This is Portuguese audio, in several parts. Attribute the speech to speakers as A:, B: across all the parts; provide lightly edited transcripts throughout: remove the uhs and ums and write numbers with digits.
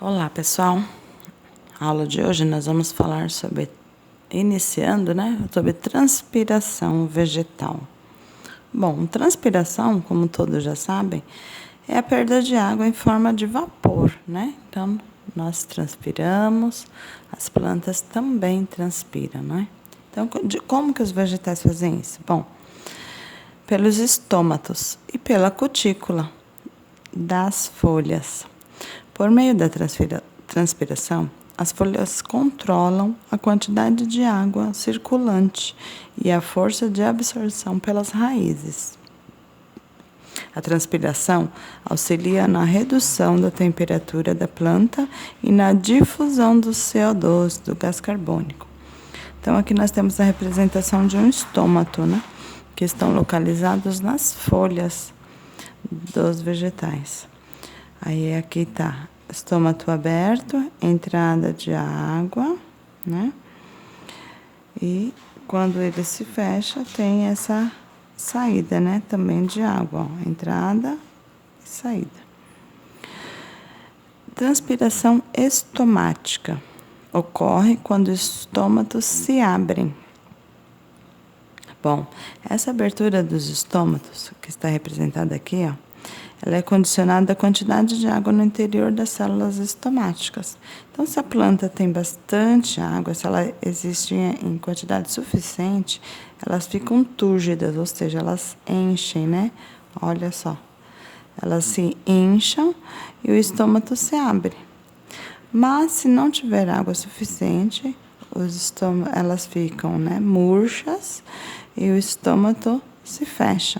A: Olá, pessoal. A aula de hoje nós vamos falar sobre, sobre transpiração vegetal. Bom, transpiração, como todos já sabem, é a perda de água em forma de vapor, né? Então, nós transpiramos, as plantas também transpiram, né? Então, como que os vegetais fazem isso? Bom, pelos estômatos e pela cutícula das folhas. Por meio da transpiração, as folhas controlam a quantidade de água circulante e a força de absorção pelas raízes. A transpiração auxilia na redução da temperatura da planta e na difusão do CO2, do gás carbônico. Então, aqui nós temos a representação de um estômato, né? Que estão localizados nas folhas dos vegetais. Aí aqui está estômato aberto, entrada de água, né? E quando ele se fecha, tem essa saída, né? Também de água, ó, entrada e saída. Transpiração estomática ocorre quando os estômatos se abrem. Bom, essa abertura dos estômatos, que está representada aqui, ó, ela é condicionada à quantidade de água no interior das células estomáticas. Então, se a planta tem bastante água, se ela existe em quantidade suficiente, elas ficam túrgidas, ou seja, elas enchem, né? Olha só. Elas se incham e o estômago se abre. Mas, se não tiver água suficiente, elas ficam, né, murchas e o estômago se fecha.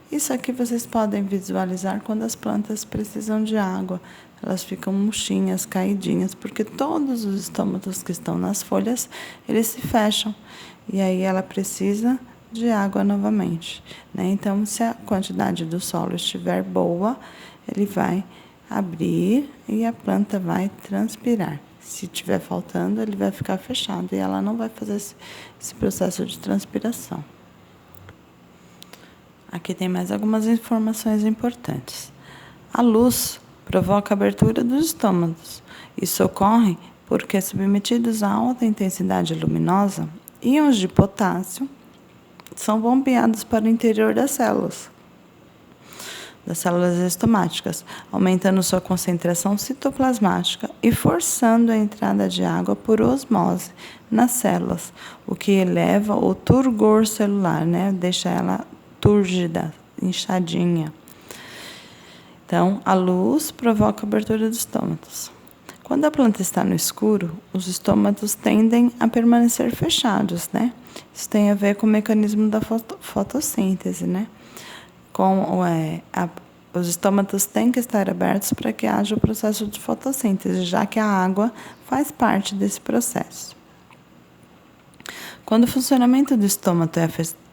A: Isso aqui vocês podem visualizar quando as plantas precisam de água. Elas ficam murchinhas, caidinhas, porque todos os estômatos que estão nas folhas, eles se fecham. E aí ela precisa de água novamente, né? Então, se a quantidade do solo estiver boa, ele vai abrir e a planta vai transpirar. Se estiver faltando, ele vai ficar fechado e ela não vai fazer esse processo de transpiração. Aqui tem mais algumas informações importantes. A luz provoca a abertura dos estômatos. Isso ocorre porque, submetidos a alta intensidade luminosa, íons de potássio são bombeados para o interior das células estomáticas, aumentando sua concentração citoplasmática e forçando a entrada de água por osmose nas células, o que eleva o turgor celular, né? Deixa ela túrgida, inchadinha. Então, a luz provoca a abertura dos estômatos. Quando a planta está no escuro, os estômatos tendem a permanecer fechados, né? Isso tem a ver com o mecanismo da fotossíntese, né? Os estômatos têm que estar abertos para que haja o processo de fotossíntese, já que a água faz parte desse processo. Quando o funcionamento do estômago é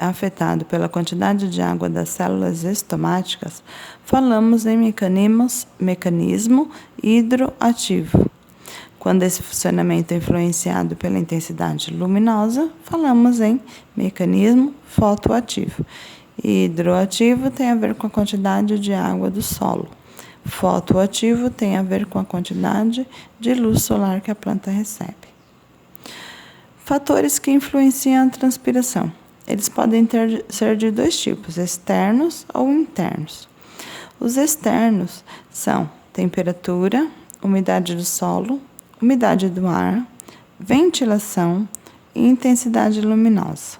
A: afetado pela quantidade de água das células estomáticas, falamos em mecanismo hidroativo. Quando esse funcionamento é influenciado pela intensidade luminosa, falamos em mecanismo fotoativo. Hidroativo tem a ver com a quantidade de água do solo. Fotoativo tem a ver com a quantidade de luz solar que a planta recebe. Fatores que influenciam a transpiração. Eles podem ser de dois tipos, externos ou internos. Os externos são temperatura, umidade do solo, umidade do ar, ventilação e intensidade luminosa.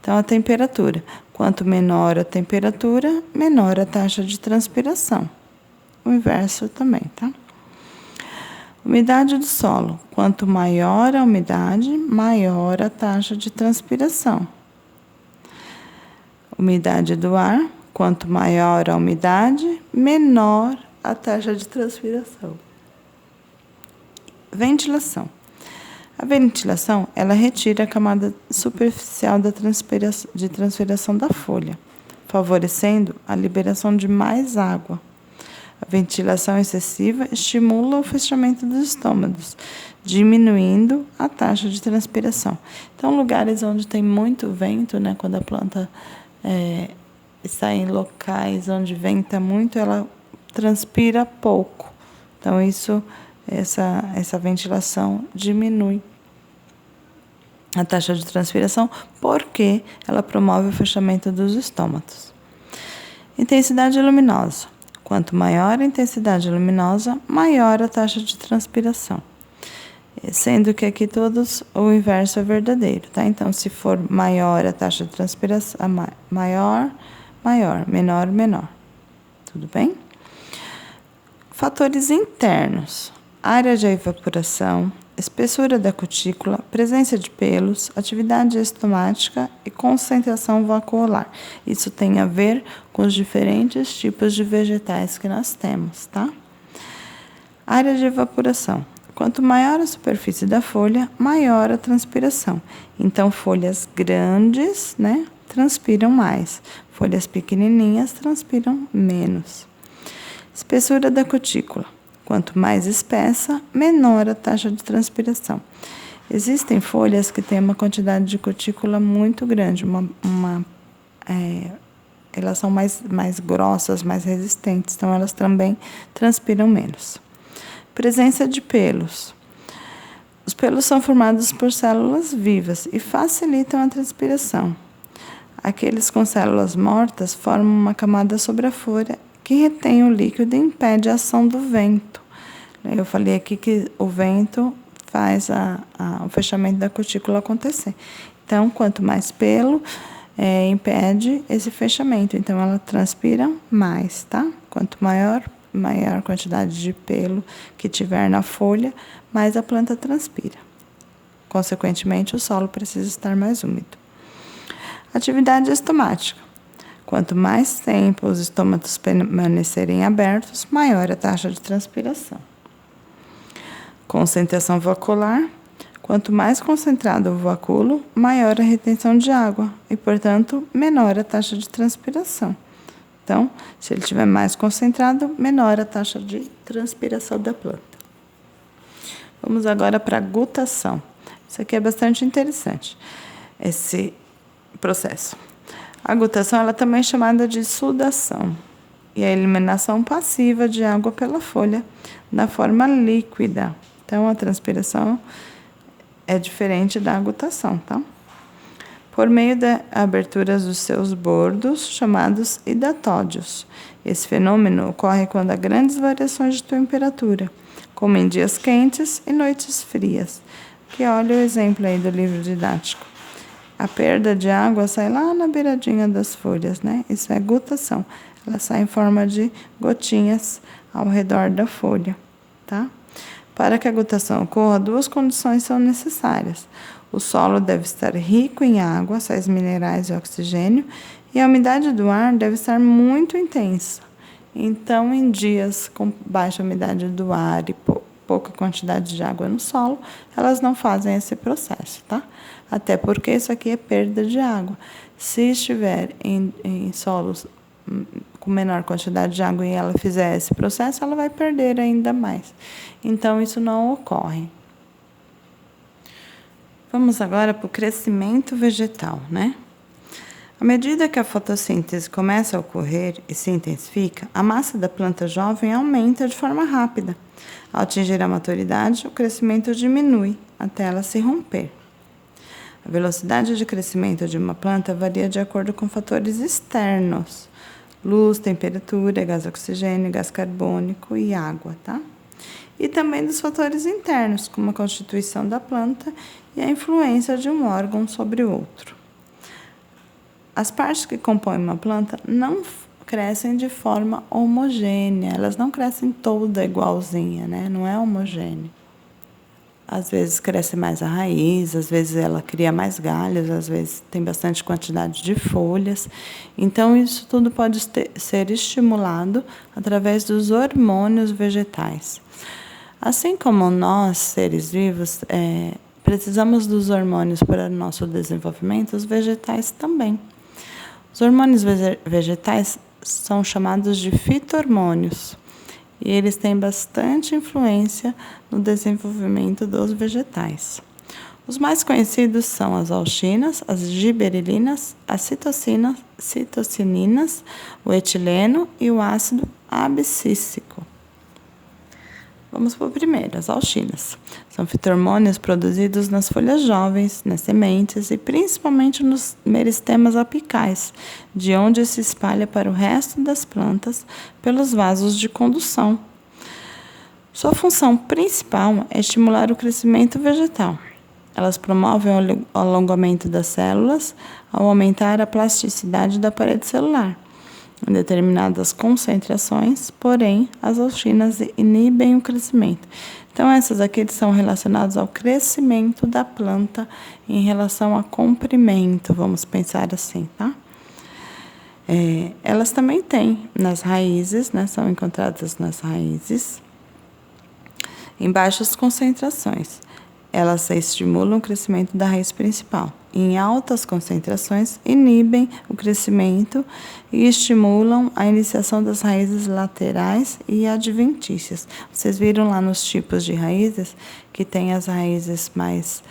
A: Então, a temperatura. Quanto menor a temperatura, menor a taxa de transpiração. O inverso também, tá? Umidade do solo. Quanto maior a umidade, maior a taxa de transpiração. Umidade do ar. Quanto maior a umidade, menor a taxa de transpiração. Ventilação. A ventilação, ela retira a camada superficial de transpiração da folha, favorecendo a liberação de mais água. A ventilação excessiva estimula o fechamento dos estômatos, diminuindo a taxa de transpiração. Então, lugares onde tem muito vento, né, quando a planta está em locais onde venta muito, ela transpira pouco. Então, isso essa ventilação diminui a taxa de transpiração, porque ela promove o fechamento dos estômatos. Intensidade luminosa. Quanto maior a intensidade luminosa, maior a taxa de transpiração. Sendo que aqui todos o inverso é verdadeiro, tá? Então, se for maior a taxa de transpiração, maior, menor, menor. Tudo bem? Fatores internos. Área de evaporação, espessura da cutícula, presença de pelos, atividade estomática e concentração vacuolar. Isso tem a ver com os diferentes tipos de vegetais que nós temos, tá? Área de evaporação. Quanto maior a superfície da folha, maior a transpiração. Então, folhas grandes, né, transpiram mais. Folhas pequenininhas transpiram menos. Espessura da cutícula. Quanto mais espessa, menor a taxa de transpiração. Existem folhas que têm uma quantidade de cutícula muito grande, elas são mais grossas, mais resistentes, então elas também transpiram menos. Presença de pelos. Os pelos são formados por células vivas e facilitam a transpiração. Aqueles com células mortas formam uma camada sobre a folha que retém o líquido e impede a ação do vento. Eu falei aqui que o vento faz o fechamento da cutícula acontecer. Então, quanto mais pelo, impede esse fechamento. Então, ela transpira mais, tá? Quanto maior quantidade de pelo que tiver na folha, mais a planta transpira. Consequentemente, o solo precisa estar mais úmido. Atividade estomática. Quanto mais tempo os estômatos permanecerem abertos, maior a taxa de transpiração. Concentração vacuolar. Quanto mais concentrado o vacúolo, maior a retenção de água e, portanto, menor a taxa de transpiração. Então, se ele estiver mais concentrado, menor a taxa de transpiração da planta. Vamos agora para a gutação. Isso aqui é bastante interessante, esse processo. A gutação ela também é chamada de sudação e a eliminação passiva de água pela folha na forma líquida. Então, a transpiração é diferente da gutação, tá? Por meio da abertura dos seus bordos, chamados hidatódios. Esse fenômeno ocorre quando há grandes variações de temperatura, como em dias quentes e noites frias. Que olha o exemplo aí do livro didático. A perda de água sai lá na beiradinha das folhas, né? Isso é gutação. Ela sai em forma de gotinhas ao redor da folha, tá? Para que a gutação ocorra, duas condições são necessárias. O solo deve estar rico em água, sais minerais e oxigênio, e a umidade do ar deve estar muito intensa. Então, em dias com baixa umidade do ar e pouca quantidade de água no solo, elas não fazem esse processo, tá? Até porque isso aqui é perda de água. Se estiver em solos com menor quantidade de água e ela fizer esse processo, ela vai perder ainda mais. Então, isso não ocorre. Vamos agora para o crescimento vegetal, né? À medida que a fotossíntese começa a ocorrer e se intensifica, a massa da planta jovem aumenta de forma rápida. Ao atingir a maturidade, o crescimento diminui até ela se romper. A velocidade de crescimento de uma planta varia de acordo com fatores externos: luz, temperatura, gás oxigênio, gás carbônico e água, tá? E também dos fatores internos, como a constituição da planta e a influência de um órgão sobre o outro. As partes que compõem uma planta não crescem de forma homogênea, elas não crescem toda igualzinha, né? Não é homogêneo. Às vezes cresce mais a raiz, às vezes ela cria mais galhos, às vezes tem bastante quantidade de folhas. Então, isso tudo pode ser estimulado através dos hormônios vegetais. Assim como nós, seres vivos, precisamos dos hormônios para o nosso desenvolvimento, os vegetais também. Os hormônios vegetais são chamados de fito-hormônios e eles têm bastante influência no desenvolvimento dos vegetais. Os mais conhecidos são as auxinas, as giberelinas, as citocininas, o etileno e o ácido abscíssico. Vamos para o primeiro, as auxinas. São fito-hormônios produzidos nas folhas jovens, nas sementes e principalmente nos meristemas apicais, de onde se espalha para o resto das plantas pelos vasos de condução. Sua função principal é estimular o crescimento vegetal. Elas promovem o alongamento das células ao aumentar a plasticidade da parede celular. Em determinadas concentrações, porém, as auxinas inibem o crescimento. Então, essas aqui são relacionadas ao crescimento da planta em relação a comprimento, vamos pensar assim, tá? Elas também têm nas raízes, né? São encontradas nas raízes, em baixas concentrações. Elas estimulam o crescimento da raiz principal. Em altas concentrações, inibem o crescimento e estimulam a iniciação das raízes laterais e adventícias. Vocês viram lá nos tipos de raízes que tem as raízes mais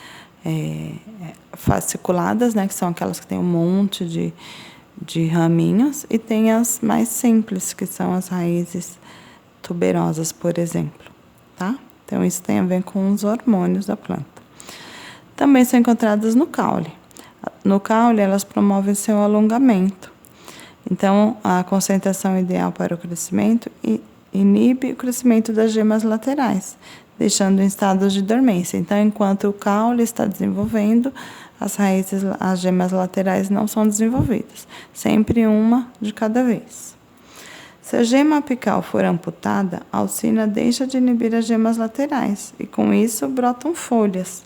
A: fasciculadas, né, que são aquelas que têm um monte de raminhos, e tem as mais simples, que são as raízes tuberosas, por exemplo, tá? Então, isso tem a ver com os hormônios da planta. Também são encontradas no caule. No caule, elas promovem seu alongamento. Então, a concentração ideal para o crescimento inibe o crescimento das gemas laterais, deixando em estado de dormência. Então, enquanto o caule está desenvolvendo, as gemas laterais não são desenvolvidas. Sempre uma de cada vez. Se a gema apical for amputada, a auxina deixa de inibir as gemas laterais e, com isso, brotam folhas.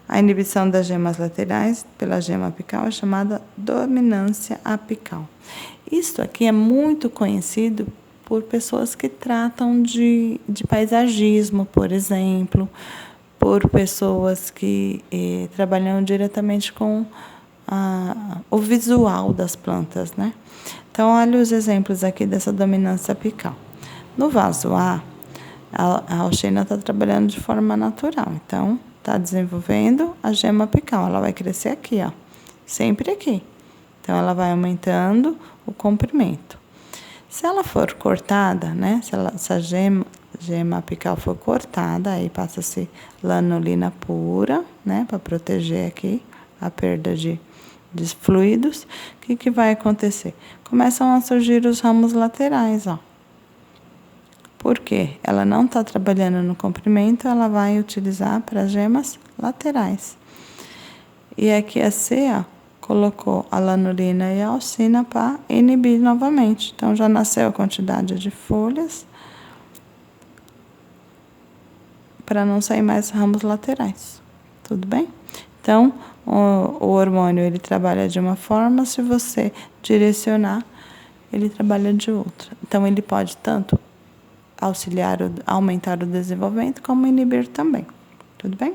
A: A inibição das gemas laterais pela gema apical é chamada dominância apical. Isso aqui é muito conhecido por pessoas que tratam de paisagismo, por exemplo, por pessoas que trabalham diretamente com o visual das plantas, né? Então, olha os exemplos aqui dessa dominância apical. No vaso A, a auxina está trabalhando de forma natural. Então, está desenvolvendo a gema apical. Ela vai crescer aqui, ó, sempre aqui. Então, ela vai aumentando o comprimento. Se ela for cortada, né? Se a gema apical for cortada, aí passa-se lanolina pura, né? Para proteger aqui a perda de fluidos. O que vai acontecer? Começam a surgir os ramos laterais, ó. Por quê? Ela não está trabalhando no comprimento, ela vai utilizar para as gemas laterais. E aqui a C, ó, colocou a lanolina e a auxina para inibir novamente. Então, já nasceu a quantidade de folhas para não sair mais ramos laterais. Tudo bem? Então, o hormônio, ele trabalha de uma forma, se você direcionar, ele trabalha de outra. Então, ele pode tanto aumentar o desenvolvimento, como inibir também. Tudo bem?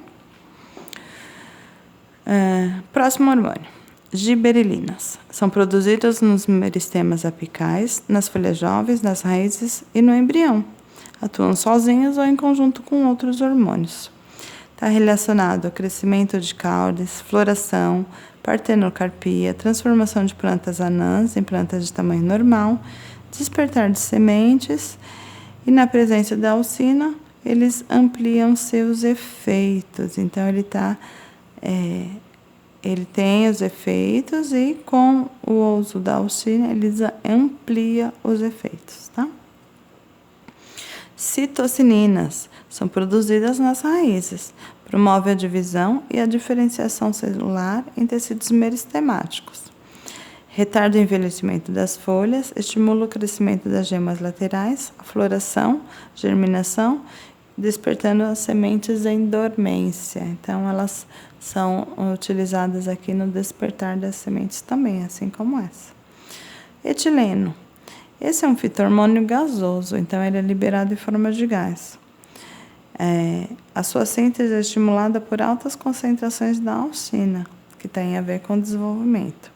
A: Próximo hormônio. Giberelinas. São produzidas nos meristemas apicais, nas folhas jovens, nas raízes e no embrião. Atuam sozinhas ou em conjunto com outros hormônios. Está relacionado ao crescimento de caules, floração, partenocarpia, transformação de plantas anãs em plantas de tamanho normal, despertar de sementes, e na presença da auxina, eles ampliam seus efeitos. Então, ele tem os efeitos e, com o uso da auxina, ele amplia os efeitos, tá? Citocininas são produzidas nas raízes, promove a divisão e a diferenciação celular em tecidos meristemáticos. Retarda o envelhecimento das folhas, estimula o crescimento das gemas laterais, a floração, germinação, despertando as sementes em dormência. Então, elas são utilizadas aqui no despertar das sementes também, assim como essa. Etileno. Esse é um fito-hormônio gasoso, então ele é liberado em forma de gás. A sua síntese é estimulada por altas concentrações da auxina, que tem a ver com o desenvolvimento.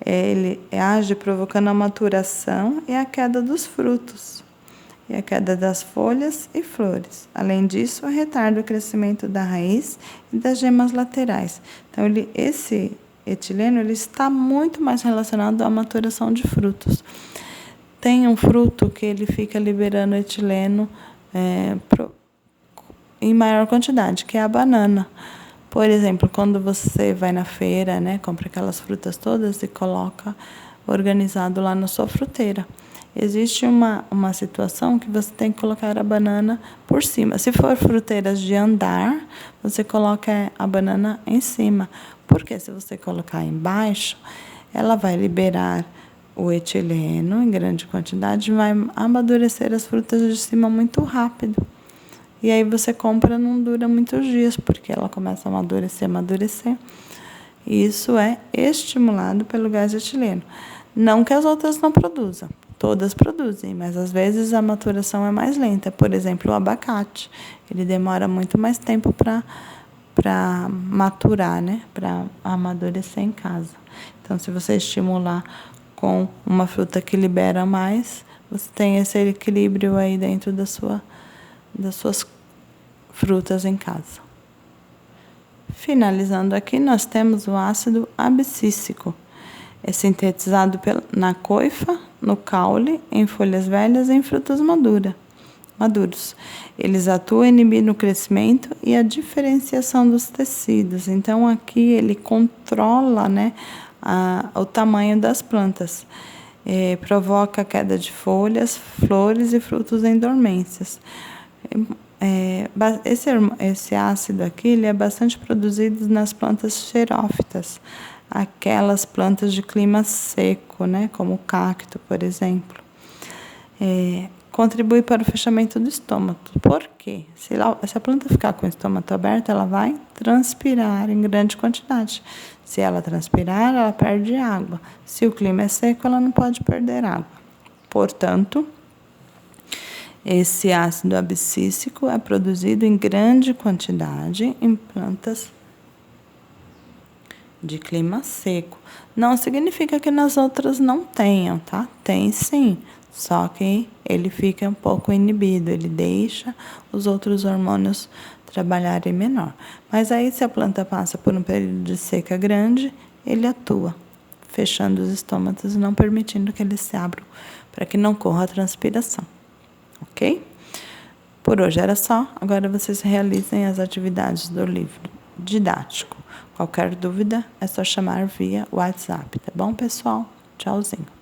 A: Ele age provocando a maturação e a queda dos frutos, e a queda das folhas e flores. Além disso, retarda o crescimento da raiz e das gemas laterais. Então, esse etileno ele está muito mais relacionado à maturação de frutos. Tem um fruto que ele fica liberando etileno em maior quantidade, que é a banana. Por exemplo, quando você vai na feira, né, compra aquelas frutas todas e coloca organizado lá na sua fruteira. Existe uma situação que você tem que colocar a banana por cima. Se for fruteiras de andar, você coloca a banana em cima. Porque se você colocar embaixo, ela vai liberar o etileno em grande quantidade e vai amadurecer as frutas de cima muito rápido. E aí você compra, não dura muitos dias, porque ela começa a amadurecer. E isso é estimulado pelo gás de etileno. Não que as outras não produzam, todas produzem, mas às vezes a maturação é mais lenta. Por exemplo, o abacate, ele demora muito mais tempo para maturar, né? Para amadurecer em casa. Então, se você estimular com uma fruta que libera mais, você tem esse equilíbrio aí dentro das suas frutas em casa. Finalizando aqui, nós temos o ácido abscíssico. É sintetizado na coifa, no caule, em folhas velhas e em frutos maduros. Eles atuam inibindo o crescimento e a diferenciação dos tecidos. Então, aqui ele controla, né, o tamanho das plantas. Provoca a queda de folhas, flores e frutos em dormências. Esse ácido aqui ele é bastante produzido nas plantas xerófitas, aquelas plantas de clima seco, né, como o cacto, por exemplo. Contribui para o fechamento do estômago. Por quê? Se a planta ficar com o estômago aberto, ela vai transpirar em grande quantidade. Se ela transpirar, ela perde água. Se o clima é seco, ela não pode perder água. Portanto, esse ácido abscíssico é produzido em grande quantidade em plantas de clima seco. Não significa que nas outras não tenham, tá? Tem sim, só que ele fica um pouco inibido, ele deixa os outros hormônios trabalharem menor. Mas aí, se a planta passa por um período de seca grande, ele atua, fechando os estômatos e não permitindo que eles se abram, para que não corra a transpiração. Ok? Por hoje era só. Agora vocês realizem as atividades do livro didático. Qualquer dúvida é só chamar via WhatsApp, tá bom, pessoal? Tchauzinho.